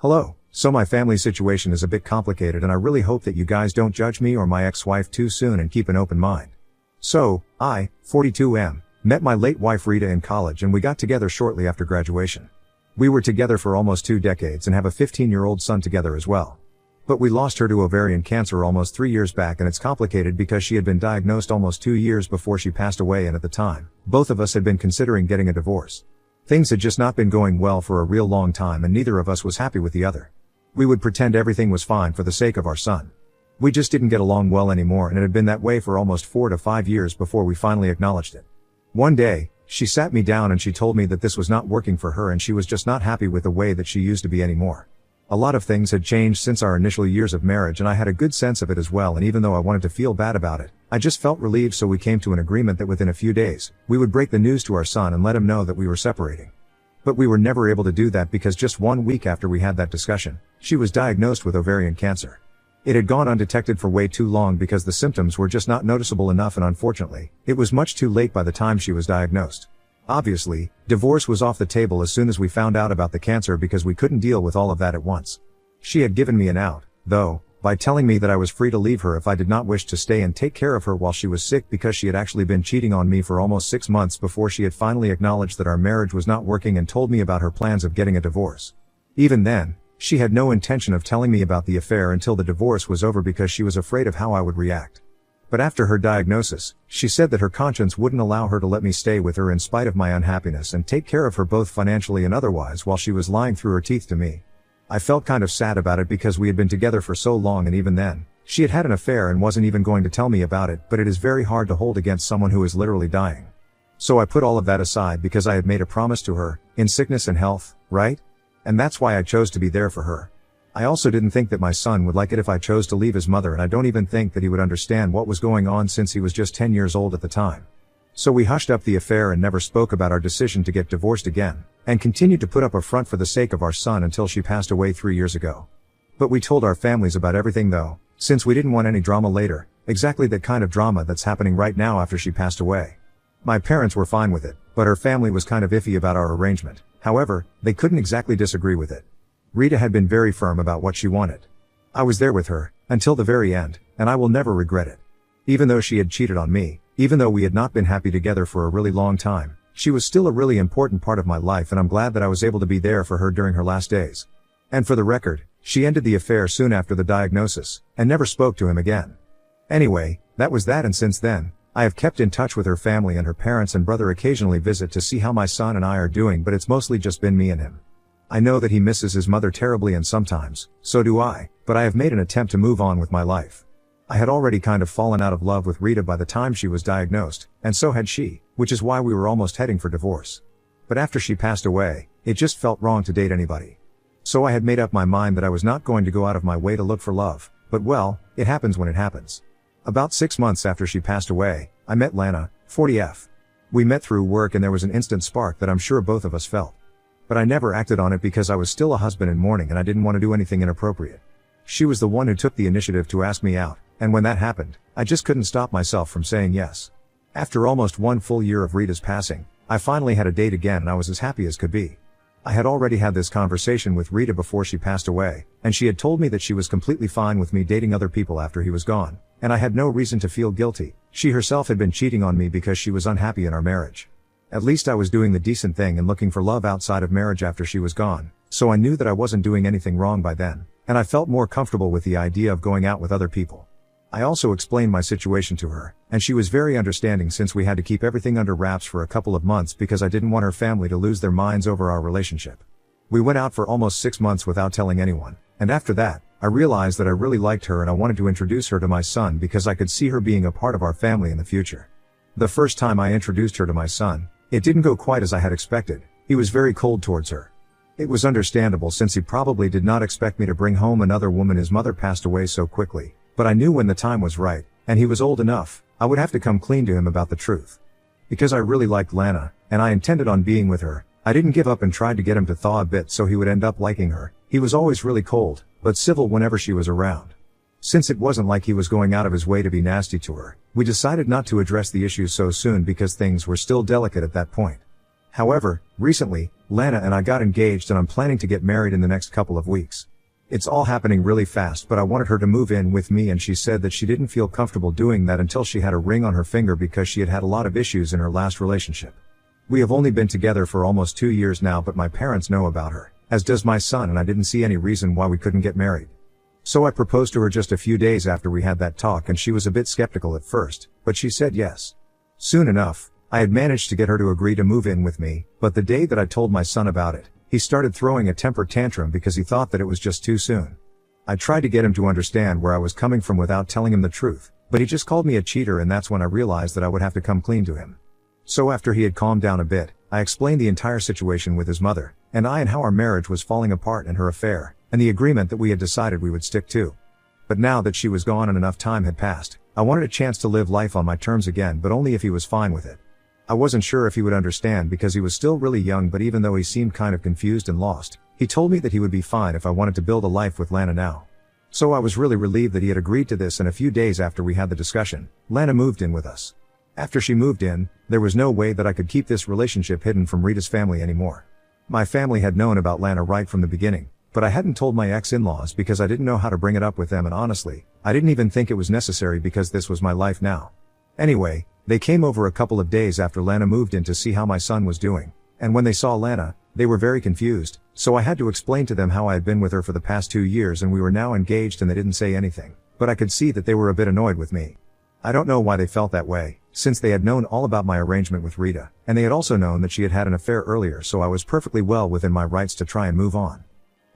Hello. So my family situation is a bit complicated and I really hope that you guys don't judge me or my ex-wife too soon and keep an open mind. So, I, 42M, met my late wife Rita in college and we got together shortly after graduation. We were together for almost 2 decades and have a 15-year-old son together as well. But we lost her to ovarian cancer almost 3 years back, and it's complicated because she had been diagnosed almost 2 years before she passed away, and at the time, both of us had been considering getting a divorce. Things had just not been going well for a real long time and neither of us was happy with the other. We would pretend everything was fine for the sake of our son. We just didn't get along well anymore, and it had been that way for almost 4 to 5 years before we finally acknowledged it. One day, she sat me down and she told me that this was not working for her and she was just not happy with the way that she used to be anymore. A lot of things had changed since our initial years of marriage and I had a good sense of it as well, and even though I wanted to feel bad about it, I just felt relieved, so we came to an agreement that within a few days, we would break the news to our son and let him know that we were separating. But we were never able to do that because just 1 week after we had that discussion, she was diagnosed with ovarian cancer. It had gone undetected for way too long because the symptoms were just not noticeable enough, and unfortunately, it was much too late by the time she was diagnosed. Obviously, divorce was off the table as soon as we found out about the cancer because we couldn't deal with all of that at once. She had given me an out, though, by telling me that I was free to leave her if I did not wish to stay and take care of her while she was sick, because she had actually been cheating on me for almost 6 months before she had finally acknowledged that our marriage was not working and told me about her plans of getting a divorce. Even then, she had no intention of telling me about the affair until the divorce was over because she was afraid of how I would react. But after her diagnosis, she said that her conscience wouldn't allow her to let me stay with her in spite of my unhappiness and take care of her both financially and otherwise while she was lying through her teeth to me. I felt kind of sad about it because we had been together for so long, and even then, she had had an affair and wasn't even going to tell me about it, but it is very hard to hold against someone who is literally dying. So I put all of that aside because I had made a promise to her, in sickness and health, right? And that's why I chose to be there for her. I also didn't think that my son would like it if I chose to leave his mother, and I don't even think that he would understand what was going on since he was just 10 years old at the time. So we hushed up the affair and never spoke about our decision to get divorced again, and continued to put up a front for the sake of our son until she passed away 3 years ago. But we told our families about everything though, since we didn't want any drama later, exactly that kind of drama that's happening right now after she passed away. My parents were fine with it, but her family was kind of iffy about our arrangement. However, they couldn't exactly disagree with it. Rita had been very firm about what she wanted. I was there with her, until the very end, and I will never regret it. Even though she had cheated on me, even though we had not been happy together for a really long time, she was still a really important part of my life, and I'm glad that I was able to be there for her during her last days. And for the record, she ended the affair soon after the diagnosis, and never spoke to him again. Anyway, that was that, and since then, I have kept in touch with her family, and her parents and brother occasionally visit to see how my son and I are doing, but it's mostly just been me and him. I know that he misses his mother terribly, and sometimes, so do I, but I have made an attempt to move on with my life. I had already kind of fallen out of love with Rita by the time she was diagnosed, and so had she, which is why we were almost heading for divorce. But after she passed away, it just felt wrong to date anybody. So I had made up my mind that I was not going to go out of my way to look for love, but well, it happens when it happens. About 6 months after she passed away, I met Lana, 40F. We met through work and there was an instant spark that I'm sure both of us felt. But I never acted on it because I was still a husband in mourning and I didn't want to do anything inappropriate. She was the one who took the initiative to ask me out, and when that happened, I just couldn't stop myself from saying yes. After almost 1 full year of Rita's passing, I finally had a date again and I was as happy as could be. I had already had this conversation with Rita before she passed away, and she had told me that she was completely fine with me dating other people after he was gone, and I had no reason to feel guilty. She herself had been cheating on me because she was unhappy in our marriage. At least I was doing the decent thing and looking for love outside of marriage after she was gone, so I knew that I wasn't doing anything wrong by then, and I felt more comfortable with the idea of going out with other people. I also explained my situation to her, and she was very understanding since we had to keep everything under wraps for a couple of months because I didn't want her family to lose their minds over our relationship. We went out for almost 6 months without telling anyone, and after that, I realized that I really liked her and I wanted to introduce her to my son because I could see her being a part of our family in the future. The first time I introduced her to my son, it didn't go quite as I had expected. He was very cold towards her. It was understandable since he probably did not expect me to bring home another woman. His mother passed away so quickly, but I knew when the time was right, and he was old enough, I would have to come clean to him about the truth. Because I really liked Lana, and I intended on being with her, I didn't give up and tried to get him to thaw a bit so he would end up liking her. He was always really cold, but civil whenever she was around. Since it wasn't like he was going out of his way to be nasty to her, we decided not to address the issue so soon because things were still delicate at that point. However, recently, Lana and I got engaged and I'm planning to get married in the next couple of weeks. It's all happening really fast, but I wanted her to move in with me and she said that she didn't feel comfortable doing that until she had a ring on her finger because she had had a lot of issues in her last relationship. We have only been together for almost 2 years now, but my parents know about her, as does my son, and I didn't see any reason why we couldn't get married. So I proposed to her just a few days after we had that talk, and she was a bit skeptical at first, but she said yes. Soon enough, I had managed to get her to agree to move in with me, but the day that I told my son about it, he started throwing a temper tantrum because he thought that it was just too soon. I tried to get him to understand where I was coming from without telling him the truth, but he just called me a cheater, and that's when I realized that I would have to come clean to him. So after he had calmed down a bit, I explained the entire situation with his mother, and how our marriage was falling apart and her affair, and the agreement that we had decided we would stick to. But now that she was gone and enough time had passed, I wanted a chance to live life on my terms again, but only if he was fine with it. I wasn't sure if he would understand because he was still really young, but even though he seemed kind of confused and lost, he told me that he would be fine if I wanted to build a life with Lana now. So I was really relieved that he had agreed to this, and a few days after we had the discussion, Lana moved in with us. After she moved in, there was no way that I could keep this relationship hidden from Rita's family anymore. My family had known about Lana right from the beginning, but I hadn't told my ex-in-laws because I didn't know how to bring it up with them, and honestly, I didn't even think it was necessary because this was my life now. Anyway, they came over a couple of days after Lana moved in to see how my son was doing, and when they saw Lana, they were very confused, so I had to explain to them how I had been with her for the past 2 years and we were now engaged, and they didn't say anything, but I could see that they were a bit annoyed with me. I don't know why they felt that way, since they had known all about my arrangement with Rita, and they had also known that she had had an affair earlier, so I was perfectly well within my rights to try and move on.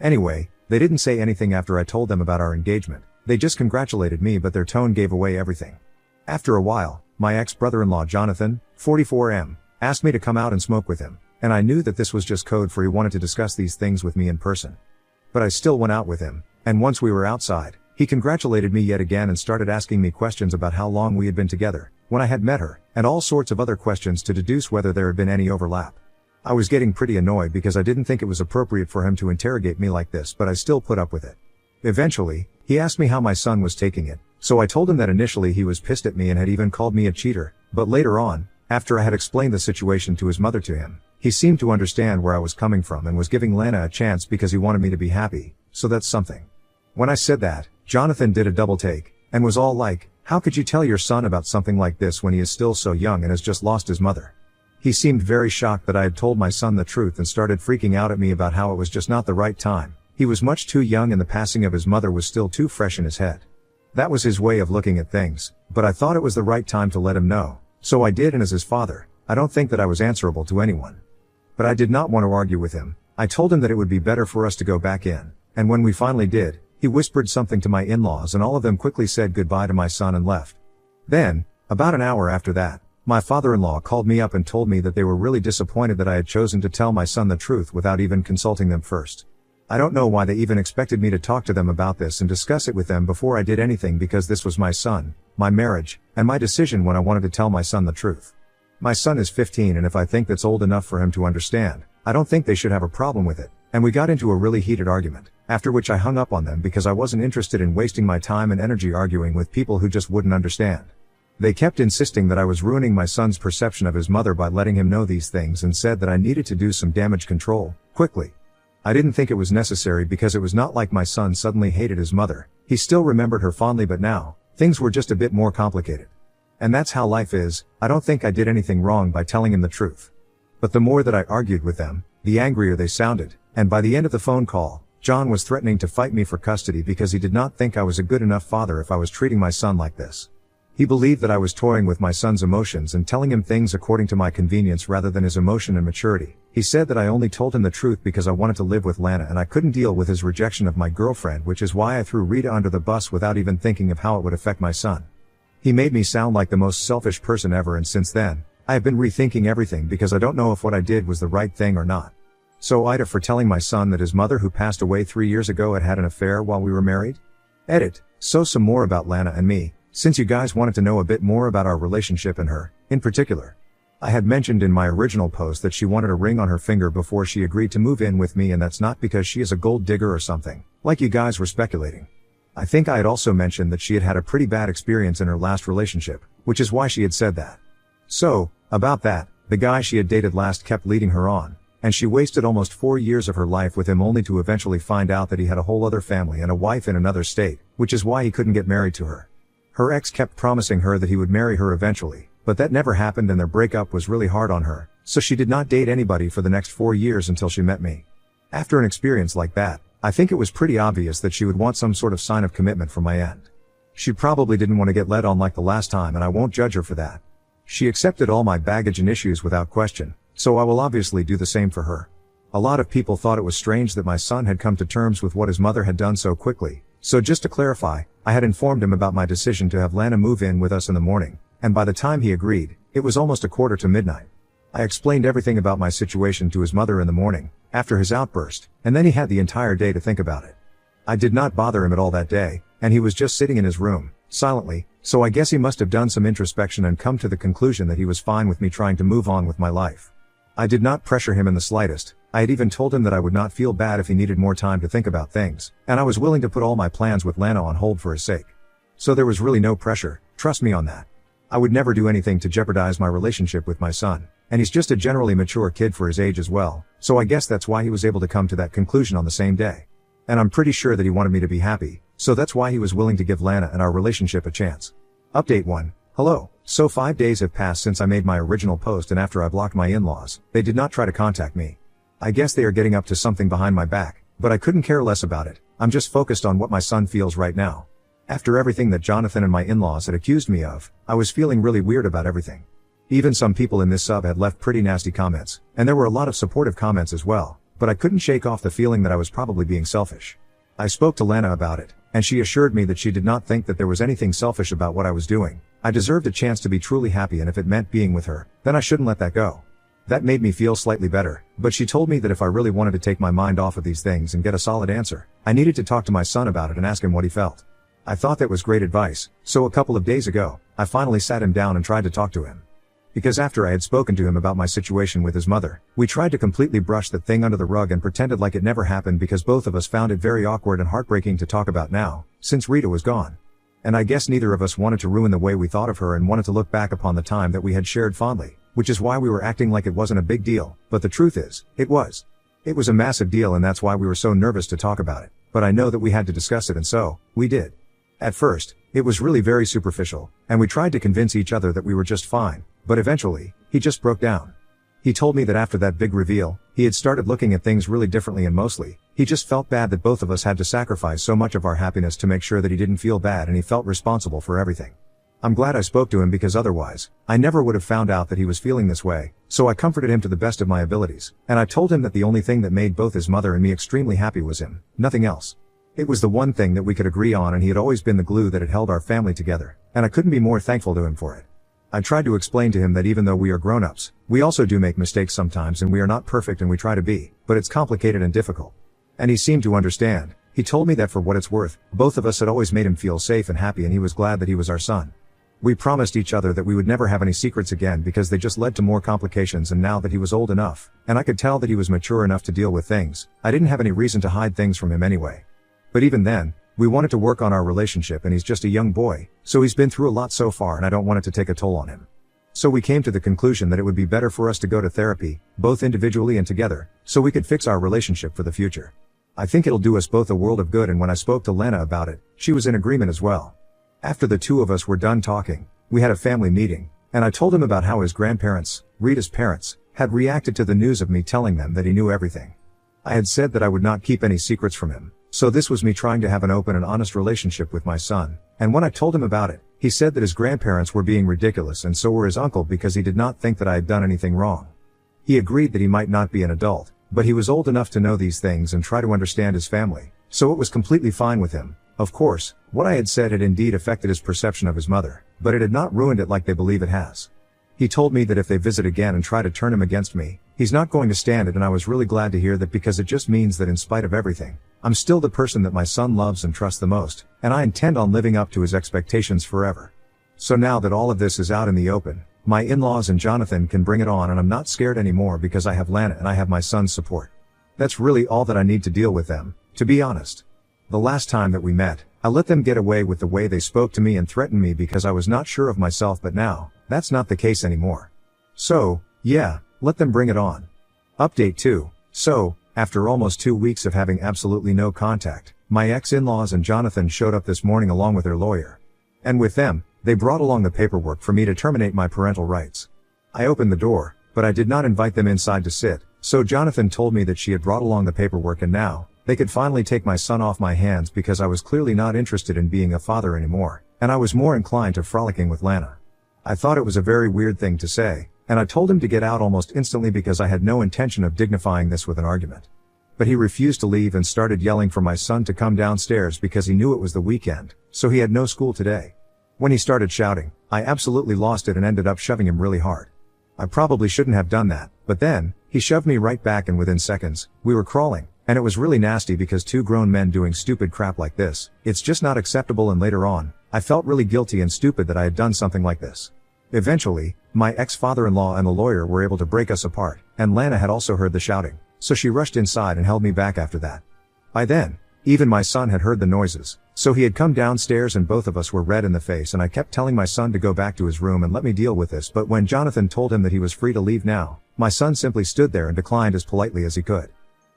Anyway, they didn't say anything after I told them about our engagement. They just congratulated me, but their tone gave away everything. After a while, my ex-brother-in-law Jonathan, 44M, asked me to come out and smoke with him, and I knew that this was just code for he wanted to discuss these things with me in person. But I still went out with him, and once we were outside, he congratulated me yet again and started asking me questions about how long we had been together, when I had met her, and all sorts of other questions to deduce whether there had been any overlap. I was getting pretty annoyed because I didn't think it was appropriate for him to interrogate me like this, but I still put up with it. Eventually, he asked me how my son was taking it, so I told him that initially he was pissed at me and had even called me a cheater, but later on, after I had explained the situation to his mother to him, he seemed to understand where I was coming from and was giving Lana a chance because he wanted me to be happy, so that's something. When I said that, Jonathan did a double take, and was all like, "How could you tell your son about something like this when he is still so young and has just lost his mother?" He seemed very shocked that I had told my son the truth and started freaking out at me about how it was just not the right time. He was much too young and the passing of his mother was still too fresh in his head. That was his way of looking at things, but I thought it was the right time to let him know, so I did, and as his father, I don't think that I was answerable to anyone. But I did not want to argue with him. I told him that it would be better for us to go back in, and when we finally did, he whispered something to my in-laws and all of them quickly said goodbye to my son and left. Then, about an hour after that, my father-in-law called me up and told me that they were really disappointed that I had chosen to tell my son the truth without even consulting them first. I don't know why they even expected me to talk to them about this and discuss it with them before I did anything, because this was my son, my marriage, and my decision when I wanted to tell my son the truth. My son is 15, and if I think that's old enough for him to understand, I don't think they should have a problem with it, and we got into a really heated argument, after which I hung up on them because I wasn't interested in wasting my time and energy arguing with people who just wouldn't understand. They kept insisting that I was ruining my son's perception of his mother by letting him know these things and said that I needed to do some damage control, quickly. I didn't think it was necessary because it was not like my son suddenly hated his mother. He still remembered her fondly, but now, things were just a bit more complicated. And that's how life is. I don't think I did anything wrong by telling him the truth. But the more that I argued with them, the angrier they sounded, and by the end of the phone call, John was threatening to fight me for custody because he did not think I was a good enough father if I was treating my son like this. He believed that I was toying with my son's emotions and telling him things according to my convenience rather than his emotion and maturity. He said that I only told him the truth because I wanted to live with Lana and I couldn't deal with his rejection of my girlfriend, which is why I threw Rita under the bus without even thinking of how it would affect my son. He made me sound like the most selfish person ever, and since then, I have been rethinking everything because I don't know if what I did was the right thing or not. So Ida for telling my son that his mother, who passed away 3 years ago, had had an affair while we were married? Edit. So some more about Lana and me, since you guys wanted to know a bit more about our relationship and her, in particular. I had mentioned in my original post that she wanted a ring on her finger before she agreed to move in with me, and that's not because she is a gold digger or something, like you guys were speculating. I think I had also mentioned that she had had a pretty bad experience in her last relationship, which is why she had said that. So, about that, The guy she had dated last kept leading her on, and she wasted almost 4 years of her life with him only to eventually find out that he had a whole other family and a wife in another state, which is why he couldn't get married to her. Her ex kept promising her that he would marry her eventually, but that never happened and their breakup was really hard on her, so she did not date anybody for the next 4 years until she met me. After an experience like that, I think it was pretty obvious that she would want some sort of sign of commitment from my end. She probably didn't want to get led on like the last time, and I won't judge her for that. She accepted all my baggage and issues without question, so I will obviously do the same for her. A lot of people thought it was strange that my son had come to terms with what his mother had done so quickly, so just to clarify, I had informed him about my decision to have Lana move in with us in the morning, and by the time he agreed, it was almost 1:45. I explained everything about my situation to his mother in the morning, after his outburst, and then he had the entire day to think about it. I did not bother him at all that day, and he was just sitting in his room, silently, so I guess he must have done some introspection and come to the conclusion that he was fine with me trying to move on with my life. I did not pressure him in the slightest. I had even told him that I would not feel bad if he needed more time to think about things, and I was willing to put all my plans with Lana on hold for his sake. So there was really no pressure, trust me on that. I would never do anything to jeopardize my relationship with my son, and he's just a generally mature kid for his age as well, so I guess that's why he was able to come to that conclusion on the same day. And I'm pretty sure that he wanted me to be happy, so that's why he was willing to give Lana and our relationship a chance. Update 1. Hello. So 5 days have passed since I made my original post, and after I blocked my in-laws, they did not try to contact me. I guess they are getting up to something behind my back, but I couldn't care less about it. I'm just focused on what my son feels right now. After everything that Jonathan and my in-laws had accused me of, I was feeling really weird about everything. Even some people in this sub had left pretty nasty comments, and there were a lot of supportive comments as well, but I couldn't shake off the feeling that I was probably being selfish. I spoke to Lana about it, and she assured me that she did not think that there was anything selfish about what I was doing. I deserved a chance to be truly happy, and if it meant being with her, then I shouldn't let that go. That made me feel slightly better, but she told me that if I really wanted to take my mind off of these things and get a solid answer, I needed to talk to my son about it and ask him what he felt. I thought that was great advice, so a couple of days ago, I finally sat him down and tried to talk to him. Because after I had spoken to him about my situation with his mother, we tried to completely brush that thing under the rug and pretended like it never happened, because both of us found it very awkward and heartbreaking to talk about now, since Rita was gone. And I guess neither of us wanted to ruin the way we thought of her and wanted to look back upon the time that we had shared fondly, which is why we were acting like it wasn't a big deal, but the truth is, it was. It was a massive deal, and that's why we were so nervous to talk about it, but I know that we had to discuss it, and so, we did. At first, it was really very superficial, and we tried to convince each other that we were just fine, but eventually, he just broke down. He told me that after that big reveal, he had started looking at things really differently, and mostly, he just felt bad that both of us had to sacrifice so much of our happiness to make sure that he didn't feel bad, and he felt responsible for everything. I'm glad I spoke to him, because otherwise, I never would have found out that he was feeling this way, so I comforted him to the best of my abilities, and I told him that the only thing that made both his mother and me extremely happy was him, nothing else. It was the one thing that we could agree on, and he had always been the glue that had held our family together, and I couldn't be more thankful to him for it. I tried to explain to him that even though we are grown-ups, we also do make mistakes sometimes, and we are not perfect, and we try to be, but it's complicated and difficult. And he seemed to understand. He told me that for what it's worth, both of us had always made him feel safe and happy, and he was glad that he was our son. We promised each other that we would never have any secrets again, because they just led to more complications, and now that he was old enough, and I could tell that he was mature enough to deal with things, I didn't have any reason to hide things from him anyway. But even then, we wanted to work on our relationship, and he's just a young boy, so he's been through a lot so far, and I don't want it to take a toll on him. So we came to the conclusion that it would be better for us to go to therapy, both individually and together, so we could fix our relationship for the future. I think it'll do us both a world of good, and when I spoke to Lana about it, she was in agreement as well. After the two of us were done talking, we had a family meeting, and I told him about how his grandparents, Rita's parents, had reacted to the news of me telling them that he knew everything. I had said that I would not keep any secrets from him, so this was me trying to have an open and honest relationship with my son, and when I told him about it, he said that his grandparents were being ridiculous, and so were his uncle, because he did not think that I had done anything wrong. He agreed that he might not be an adult, but he was old enough to know these things and try to understand his family, so it was completely fine with him. Of course, what I had said had indeed affected his perception of his mother, but it had not ruined it like they believe it has. He told me that if they visit again and try to turn him against me, he's not going to stand it, and I was really glad to hear that, because it just means that in spite of everything, I'm still the person that my son loves and trusts the most, and I intend on living up to his expectations forever. So now that all of this is out in the open, my in-laws and Jonathan can bring it on, and I'm not scared anymore because I have Lana and I have my son's support. That's really all that I need to deal with them, to be honest. The last time that we met, I let them get away with the way they spoke to me and threatened me because I was not sure of myself, but now, that's not the case anymore. So, Yeah, let them bring it on. Update 2. So, after almost 2 weeks of having absolutely no contact, my ex-in-laws and Jonathan showed up this morning along with their lawyer. And with them, they brought along the paperwork for me to terminate my parental rights. I opened the door, but I did not invite them inside to sit, so Jonathan told me that she had brought along the paperwork and now, they could finally take my son off my hands because I was clearly not interested in being a father anymore, and I was more inclined to frolicking with Lana. I thought it was a very weird thing to say, and I told him to get out almost instantly because I had no intention of dignifying this with an argument. But he refused to leave and started yelling for my son to come downstairs because he knew it was the weekend, so he had no school today. When he started shouting, I absolutely lost it and ended up shoving him really hard. I probably shouldn't have done that, but then, he shoved me right back and within seconds, we were crawling, and it was really nasty because two grown men doing stupid crap like this, it's just not acceptable. And later on, I felt really guilty and stupid that I had done something like this. Eventually, my ex-father-in-law and the lawyer were able to break us apart, and Lana had also heard the shouting, so she rushed inside and held me back after that. By then, even my son had heard the noises, so he had come downstairs and both of us were red in the face, and I kept telling my son to go back to his room and let me deal with this, but when Jonathan told him that he was free to leave now, my son simply stood there and declined as politely as he could.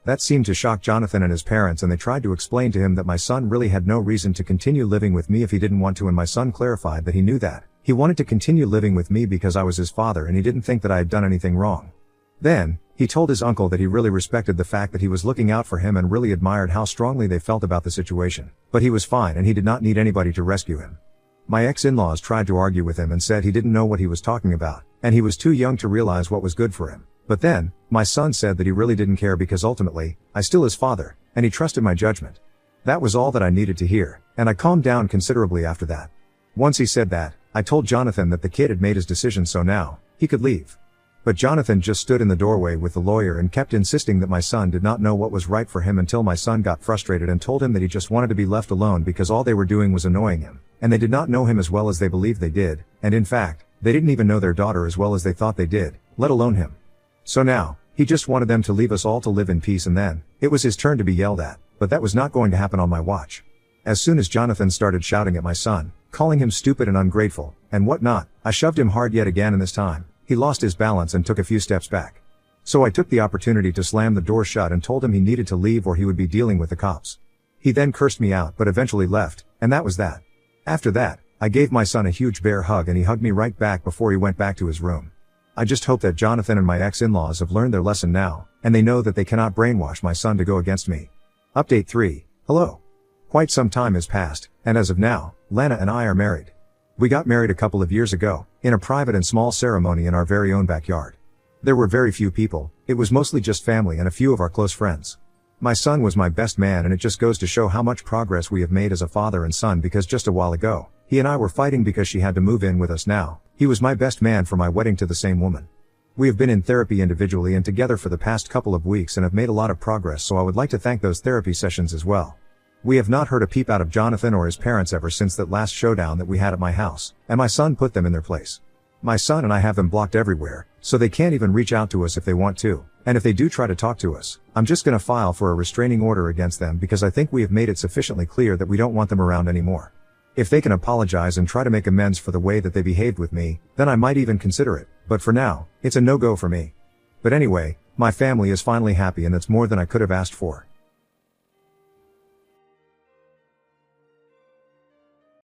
That seemed to shock Jonathan and his parents, and they tried to explain to him that my son really had no reason to continue living with me if he didn't want to, and my son clarified that he knew that. He wanted to continue living with me because I was his father and he didn't think that I had done anything wrong. Then, he told his uncle that he really respected the fact that he was looking out for him and really admired how strongly they felt about the situation, but he was fine and he did not need anybody to rescue him. My ex-in-laws tried to argue with him and said he didn't know what he was talking about, and he was too young to realize what was good for him. But then, my son said that he really didn't care because ultimately, I still his father, and he trusted my judgment. That was all that I needed to hear, and I calmed down considerably after that. Once he said that, I told Jonathan that the kid had made his decision, so now, he could leave. But Jonathan just stood in the doorway with the lawyer and kept insisting that my son did not know what was right for him until my son got frustrated and told him that he just wanted to be left alone because all they were doing was annoying him, and they did not know him as well as they believed they did, and in fact, they didn't even know their daughter as well as they thought they did, let alone him. So now, he just wanted them to leave us all to live in peace, and then, it was his turn to be yelled at, but that was not going to happen on my watch. As soon as Jonathan started shouting at my son, calling him stupid and ungrateful, and whatnot, I shoved him hard yet again, and this time, he lost his balance and took a few steps back. So I took the opportunity to slam the door shut and told him he needed to leave or he would be dealing with the cops. He then cursed me out but eventually left, and that was that. After that, I gave my son a huge bear hug and he hugged me right back before he went back to his room. I just hope that Jonathan and my ex-in-laws have learned their lesson now, and they know that they cannot brainwash my son to go against me. Update 3. Hello. Quite some time has passed, and as of now, Lana and I are married. We got married a couple of years ago, in a private and small ceremony in our very own backyard. There were very few people, it was mostly just family and a few of our close friends. My son was my best man, and it just goes to show how much progress we have made as a father and son, because just a while ago, he and I were fighting because she had to move in with us now. He was my best man for my wedding to the same woman. We have been in therapy individually and together for the past couple of weeks and have made a lot of progress, so I would like to thank those therapy sessions as well. We have not heard a peep out of Jonathan or his parents ever since that last showdown that we had at my house, and my son put them in their place. My son and I have them blocked everywhere, so they can't even reach out to us if they want to, and if they do try to talk to us, I'm just gonna file for a restraining order against them because I think we have made it sufficiently clear that we don't want them around anymore. If they can apologize and try to make amends for the way that they behaved with me, then I might even consider it, but for now, it's a no-go for me. But anyway, my family is finally happy, and that's more than I could have asked for.